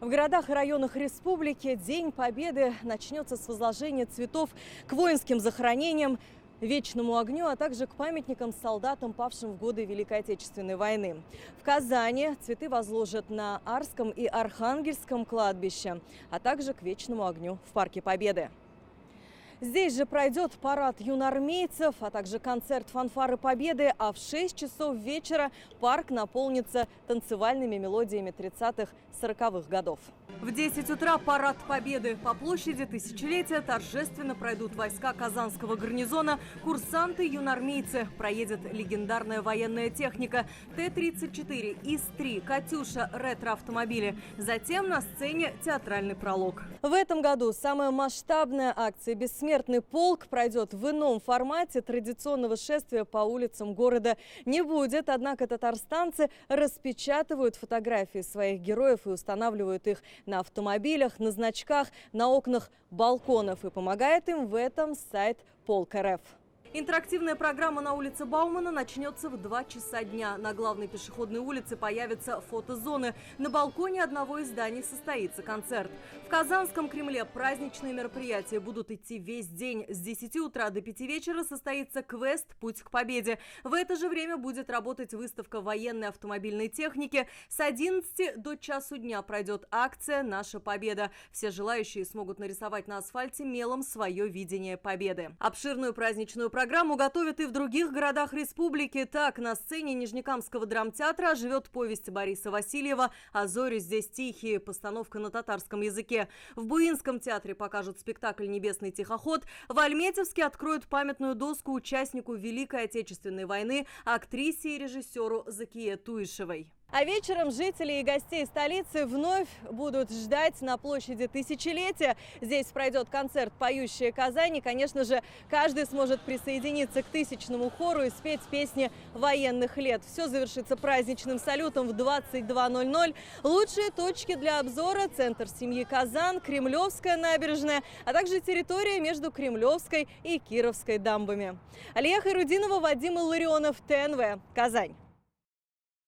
В городах и районах республики День Победы начнется с возложения цветов к воинским захоронениям, вечному огню, а также к памятникам солдатам, павшим в годы Великой Отечественной войны. В Казани цветы возложат на Арском и Архангельском кладбище, а также к вечному огню в Парке Победы. Здесь же пройдет парад юноармейцев, а также концерт «Фанфары Победы», а в 6 часов вечера парк наполнится танцевальными мелодиями 30-40-х годов. В 10 утра парад Победы. По площади Тысячелетия торжественно пройдут войска Казанского гарнизона, курсанты, юноармейцы. Проедет легендарная военная техника Т-34, ИС-3, «Катюша», ретро-автомобили. Затем на сцене театральный пролог. В этом году самая масштабная акция «Бессмертный полк» пройдет в ином формате. Традиционного шествия по улицам города не будет. Однако татарстанцы распечатывают фотографии своих героев и устанавливают их на автомобилях, на значках, на окнах балконов. И помогает им в этом сайт Полк.РФ. Интерактивная программа на улице Баумана начнется в 2 часа дня. На главной пешеходной улице появятся фотозоны. На балконе одного из зданий состоится концерт. В Казанском Кремле праздничные мероприятия будут идти весь день. С 10 утра до 5 вечера состоится квест «Путь к победе». В это же время будет работать выставка военной автомобильной техники. С 11 до часу дня пройдет акция «Наша победа». Все желающие смогут нарисовать на асфальте мелом свое видение победы. Обширную праздничную программу готовят и в других городах республики. Так, на сцене Нижнекамского драмтеатра оживет повесть Бориса Васильева «А зори здесь тихие», постановка на татарском языке. В Буинском театре покажут спектакль «Небесный тихоход». В Альметьевске откроют памятную доску участнику Великой Отечественной войны, актрисе и режиссеру Закие Туишевой. А вечером жители и гостей столицы вновь будут ждать на площади Тысячелетия. Здесь пройдет концерт «Поющая Казань». И, конечно же, каждый сможет присоединиться к тысячному хору и спеть песни военных лет. Все завершится праздничным салютом в 22:00. Лучшие точки для обзора – центр семьи Казан, Кремлевская набережная, а также территория между Кремлевской и Кировской дамбами. Алия Хайрудинова, Вадим Илларионов, ТНВ, Казань.